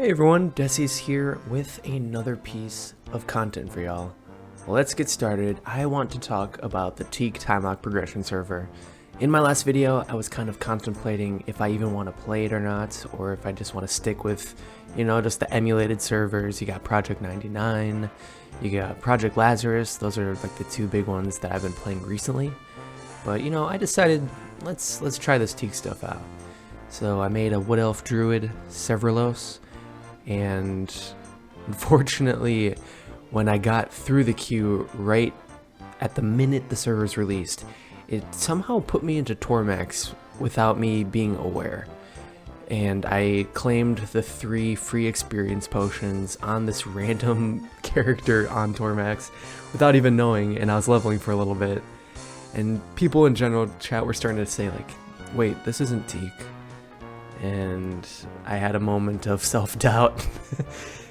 Hey everyone, Desi's here with another piece of content for y'all. Let's get started. I want to talk about the Teak time lock progression server. In my last video, I was kind of contemplating if I even want to play it or not, or if I just want to stick with, just the emulated servers. You got Project 99, you got Project Lazarus. Those are like the two big ones that I've been playing recently. But I decided let's try this Teak stuff out. So I made a Wood Elf Druid Severlos. And unfortunately, when I got through the queue right at the minute the server's released, it somehow put me into Tormax without me being aware. And I claimed the 3 free experience potions on this random character on Tormax without even knowing, and I was leveling for a little bit. And people in general chat were starting to say like, wait, this isn't Teak. And I had a moment of self-doubt.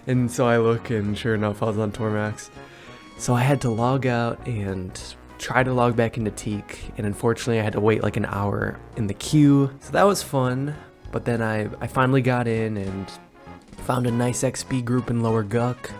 And so I look, and sure enough, I was on Tormax. So I had to log out and try to log back into Teak, and unfortunately I had to wait like an hour in the queue. So that was fun, but then I finally got in and found a nice XP group in Lower Guck.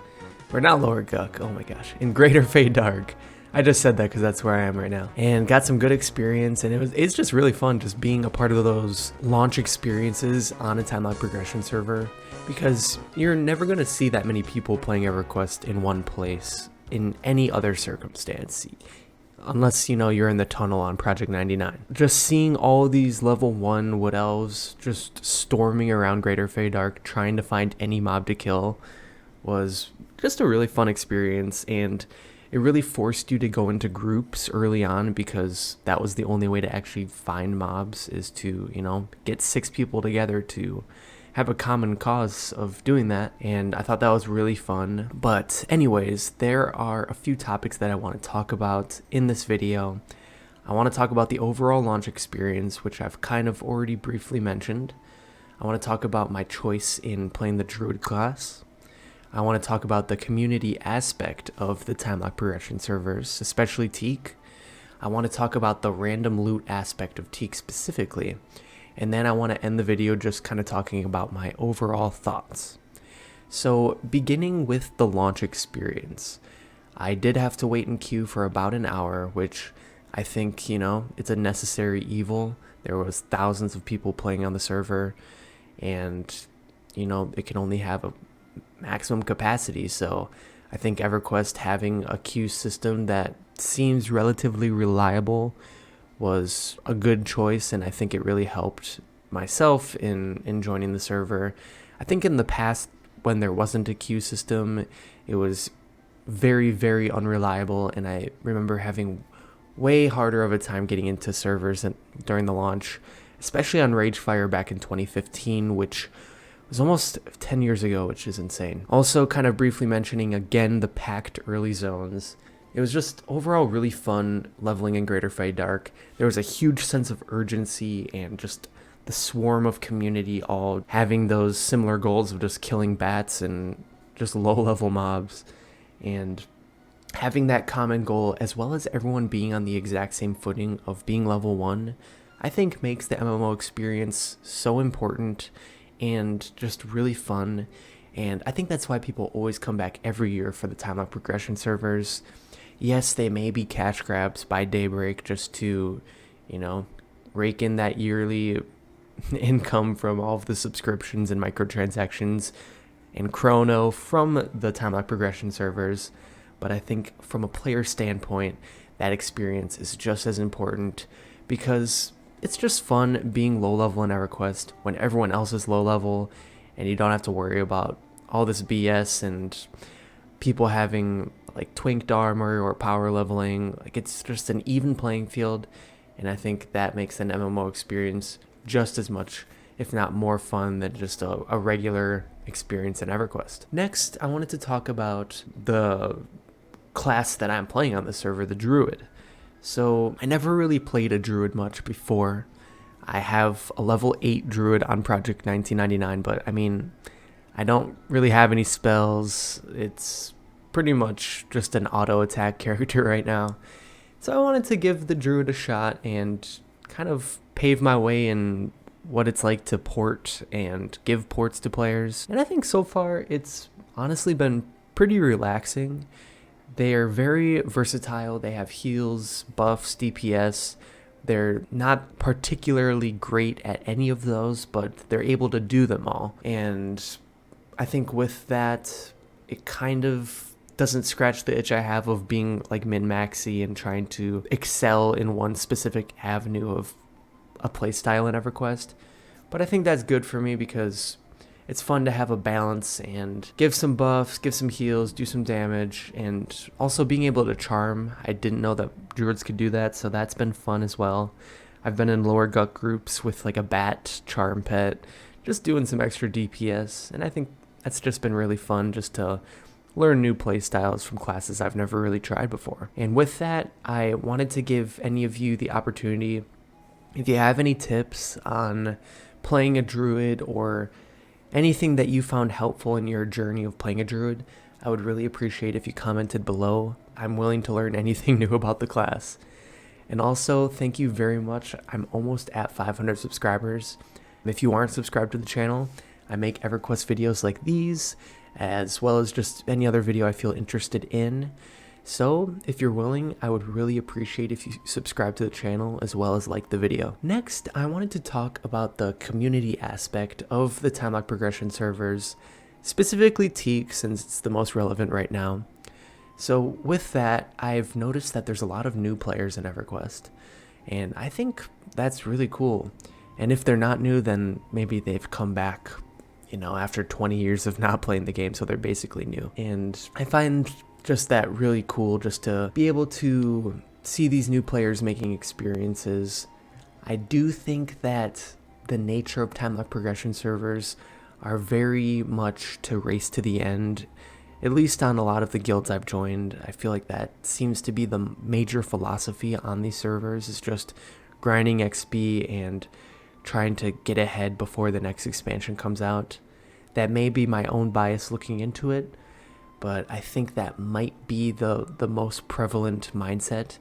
Or not Lower Guck, oh my gosh, in Greater Dark. I just said that because that's where I am right now. And got some good experience, and it's just really fun just being a part of those launch experiences on a time lock progression server, because you're never going to see that many people playing Everquest in one place in any other circumstance. Unless, you're in the tunnel on Project 99. Just seeing all these level 1 Wood Elves just storming around Greater Dark trying to find any mob to kill was just a really fun experience, and it really forced you to go into groups early on, because that was the only way to actually find mobs, is to, get 6 people together to have a common cause of doing that. And I thought that was really fun. But anyways, there are a few topics that I want to talk about in this video. I want to talk about the overall launch experience, which I've kind of already briefly mentioned. I want to talk about my choice in playing the Druid class. I want to talk about the community aspect of the time lock progression servers, especially Teak. I want to talk about the random loot aspect of Teak specifically. And then I want to end the video just kind of talking about my overall thoughts. So beginning with the launch experience, I did have to wait in queue for about an hour, which I think, it's a necessary evil. There was thousands of people playing on the server, and, it can only have a maximum capacity. So I think Everquest having a queue system that seems relatively reliable was a good choice, and I think it really helped myself in joining the server. I think in the past, when there wasn't a queue system, it was very, very unreliable, and I remember having way harder of a time getting into servers during the launch, especially on Ragefire back in 2015, which was almost 10 years ago, which is insane. Also, kind of briefly mentioning again the packed early zones. It was just overall really fun leveling in Greater Dark. There was a huge sense of urgency, and just the swarm of community all having those similar goals of just killing bats and just low-level mobs. And having that common goal, as well as everyone being on the exact same footing of being level 1, I think makes the MMO experience so important and just really fun. And I think that's why people always come back every year for the time lock progression servers. Yes, they may be cash grabs by Daybreak just to, rake in that yearly income from all of the subscriptions and microtransactions and chrono from the time lock progression servers. But I think from a player standpoint, that experience is just as important, because it's just fun being low level in Everquest when everyone else is low level, and you don't have to worry about all this BS and people having like twinked armor or power leveling. Like, it's just an even playing field, and I think that makes an MMO experience just as much, if not more fun than just a regular experience in Everquest. Next, I wanted to talk about the class that I'm playing on the server, the Druid. So I never really played a Druid much before. I have a level 8 Druid on Project 1999, but I don't really have any spells. It's pretty much just an auto attack character right now. So I wanted to give the Druid a shot and kind of pave my way in what it's like to port and give ports to players. And I think so far it's honestly been pretty relaxing. They are very versatile. They have heals, buffs, DPS. They're not particularly great at any of those, but they're able to do them all. And I think with that, it kind of doesn't scratch the itch I have of being like min-maxy and trying to excel in one specific avenue of a playstyle in Everquest. But I think that's good for me because it's fun to have a balance and give some buffs, give some heals, do some damage, and also being able to charm. I didn't know that druids could do that, so that's been fun as well. I've been in lower gut groups with like a bat charm pet, just doing some extra DPS, and I think that's just been really fun just to learn new playstyles from classes I've never really tried before. And with that, I wanted to give any of you the opportunity, if you have any tips on playing a druid or anything that you found helpful in your journey of playing a druid, I would really appreciate if you commented below. I'm willing to learn anything new about the class. And also, thank you very much. I'm almost at 500 subscribers. If you aren't subscribed to the channel, I make EverQuest videos like these, as well as just any other video I feel interested in. So, if you're willing, I would really appreciate if you subscribe to the channel as well as like the video. Next, I wanted to talk about the community aspect of the time lock progression servers, specifically Teak, since it's the most relevant right now. So with that, I've noticed that there's a lot of new players in Everquest, and I think that's really cool. And if they're not new, then maybe they've come back, you know, after 20 years of not playing the game, so they're basically new. And I find just that really cool, just to be able to see these new players making experiences. I do think that the nature of time lock progression servers are very much to race to the end, at least on a lot of the guilds I've joined. I feel like that seems to be the major philosophy on these servers, is just grinding XP and trying to get ahead before the next expansion comes out. That may be my own bias looking into it, but I think that might be the most prevalent mindset.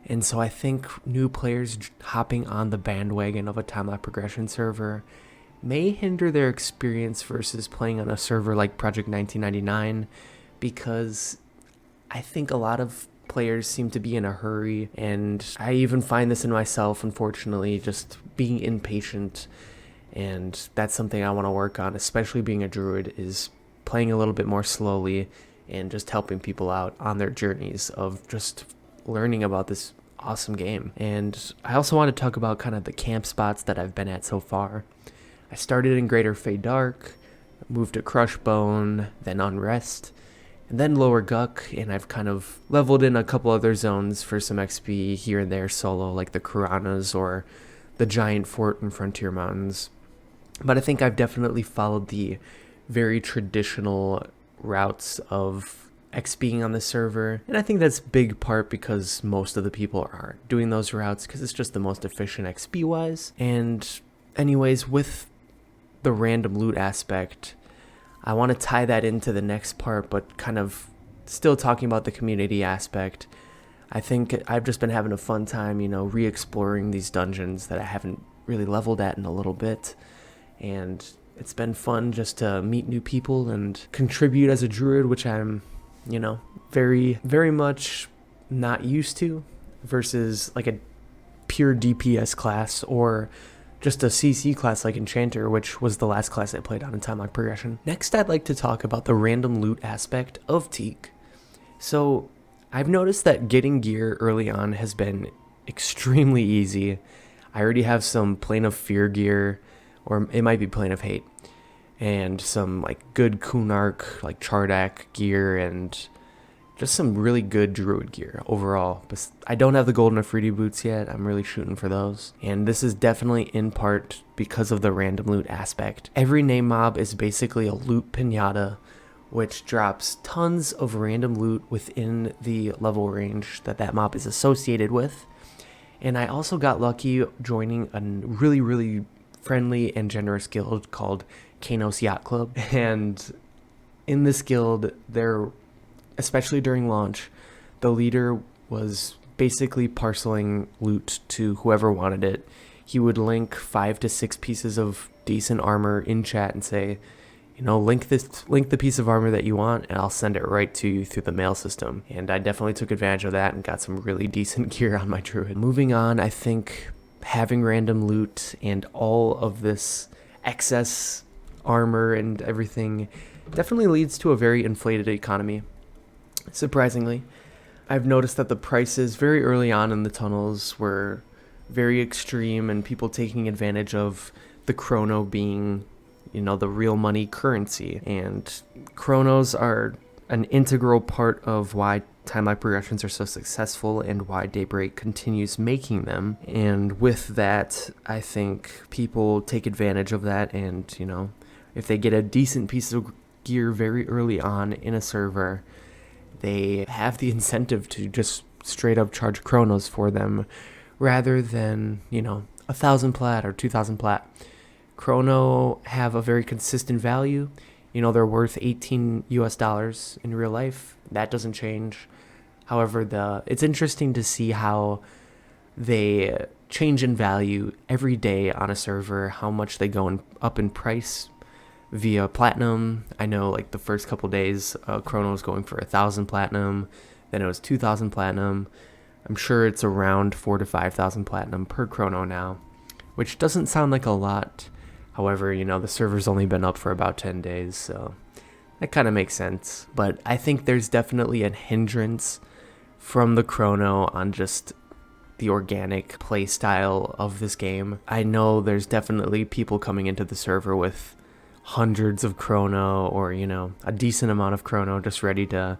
And so I think new players hopping on the bandwagon of a time lock progression server may hinder their experience versus playing on a server like Project 1999, because I think a lot of players seem to be in a hurry, and I even find this in myself, unfortunately, just being impatient. And that's something I want to work on, especially being a druid, is playing a little bit more slowly and just helping people out on their journeys of just learning about this awesome game. And I also want to talk about kind of the camp spots that I've been at so far. I started in Greater Fey Dark, moved to Crushbone, then Unrest, and then Lower Guck, and I've kind of leveled in a couple other zones for some XP here and there solo, like the Kuranas or the Giant Fort in Frontier Mountains. But I think I've definitely followed the very traditional routes of XPing on the server, and I think that's big part because most of the people aren't doing those routes because it's just the most efficient XP wise. And anyways, with the random loot aspect, I want to tie that into the next part, but kind of still talking about the community aspect. I think I've just been having a fun time, you know, re-exploring these dungeons that I haven't really leveled at in a little bit, and it's been fun just to meet new people and contribute as a druid, which I'm, you know, very much not used to, versus like a pure DPS class or just a CC class like Enchanter, which was the last class I played on in time lock progression. Next, I'd like to talk about the random loot aspect of Teak. So I've noticed that getting gear early on has been extremely easy. I already have some Plane of Fear gear, or it might be Plane of Hate, and some like good Kunark, like Chardak gear, and just some really good Druid gear overall. But I don't have the Golden Afridi boots yet. I'm really shooting for those. And this is definitely in part because of the random loot aspect. Every name mob is basically a loot pinata, which drops tons of random loot within the level range that mob is associated with. And I also got lucky joining a really friendly and generous guild called Kanos Yacht Club. And in this guild, especially during launch, the leader was basically parceling loot to whoever wanted it. he would link 5 to 6 pieces of decent armor in chat and say, you know, link the piece of armor that you want, and I'll send it right to you through the mail system. And I definitely took advantage of that and got some really decent gear on my Druid. Moving on, I think having random loot and all of this excess armor and everything definitely leads to a very inflated economy. Surprisingly, I've noticed that the prices very early on in the tunnels were very extreme, and people taking advantage of the chrono being, you know, the real money currency. And chronos are an integral part of why time-like progressions are so successful and why Daybreak continues making them. And with that, I think people take advantage of that, and, you know, if they get a decent piece of gear very early on in a server, they have the incentive to just straight up charge chronos for them rather than, you know, 1,000 plat or 2,000 plat. Chrono have a very consistent value. You know, they're worth $18 US in real life. That doesn't change. However, it's interesting to see how they change in value every day on a server, how much they go up in price via platinum. I know, like, the first couple days, chrono was going for 1,000 platinum, then it was 2,000 platinum. I'm sure it's around 4,000 to 5,000 platinum per chrono now, which doesn't sound like a lot. However, you know, the server's only been up for about 10 days, so that kind of makes sense. But I think there's definitely a hindrance from the chrono on just the organic play style of this game. I know there's definitely people coming into the server with hundreds of chrono, or, you know, a decent amount of chrono, just ready to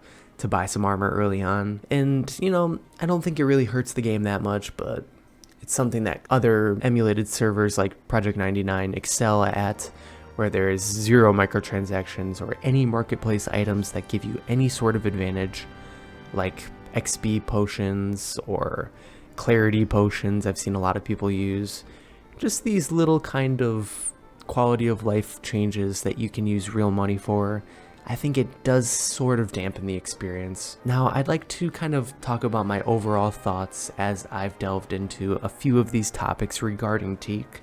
buy some armor early on. And, you know, I don't think it really hurts the game that much, but it's something that other emulated servers like Project 99 excel at, where there is 0 microtransactions or any marketplace items that give you any sort of advantage, like XP potions or clarity potions I've seen a lot of people use. Just these little kind of quality of life changes that you can use real money for. I think it does sort of dampen the experience. Now, I'd like to kind of talk about my overall thoughts as I've delved into a few of these topics regarding Teak.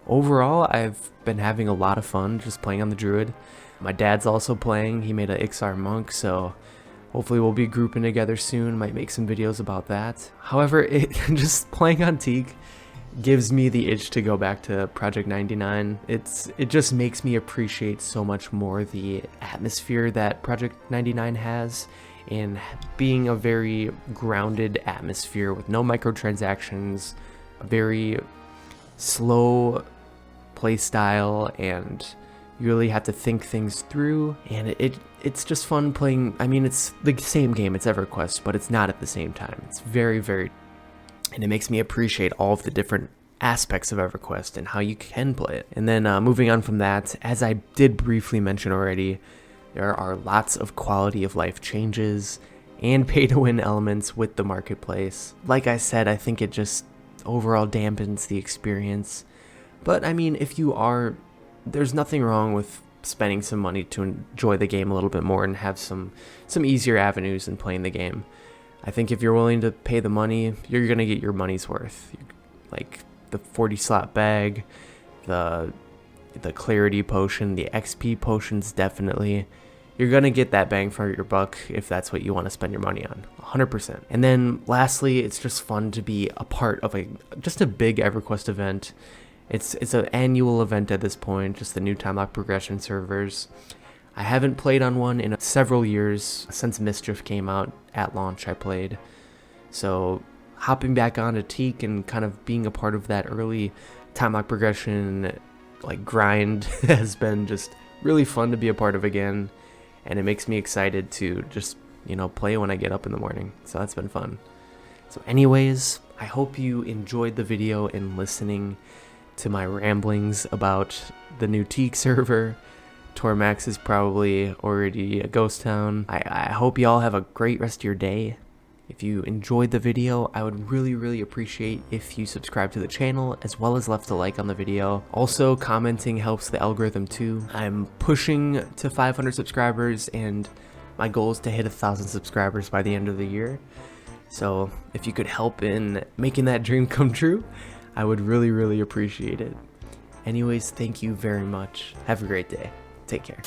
Overall, I've been having a lot of fun just playing on the Druid. My dad's also playing. He made an Ixar monk, so hopefully we'll be grouping together soon. Might make some videos about that. However, just playing on Teak gives me the itch to go back to Project 99. It just makes me appreciate so much more the atmosphere that Project 99 has, in being a very grounded atmosphere with no microtransactions, a very slow play style, and you really have to think things through, and it's just fun playing. I mean, it's the same game, it's Everquest, but it's not at the same time. It's very, very, and it makes me appreciate all of the different aspects of Everquest and how you can play it. And then moving on from that, as I did briefly mention already, there are lots of quality of life changes and pay to win elements with the marketplace. Like I said, I think it just overall dampens the experience. But I mean, there's nothing wrong with spending some money to enjoy the game a little bit more and have some easier avenues in playing the game. I think if you're willing to pay the money, you're going to get your money's worth. Like the 40 slot bag, the clarity potion, the XP potions, definitely. You're going to get that bang for your buck if that's what you want to spend your money on, 100%. And then lastly, it's just fun to be a part of just a big EverQuest event. It's an annual event at this point, just the new time lock progression servers. I haven't played on one in several years. Since Mischief came out at launch, I played. So hopping back onto Teak and kind of being a part of that early time lock progression grind has been just really fun to be a part of again. And it makes me excited to just, play when I get up in the morning. So that's been fun. So anyways, I hope you enjoyed the video and listening to my ramblings about the new Teak server. Tormax is probably already a ghost town. I hope y'all have a great rest of your day. If you enjoyed the video, I would really appreciate if you subscribe to the channel as well as left a like on the video. Also, commenting helps the algorithm too. I'm pushing to 500 subscribers and my goal is to hit 1,000 subscribers by the end of the year. So if you could help in making that dream come true, I would really appreciate it. Anyways, thank you very much. Have a great day. Take care.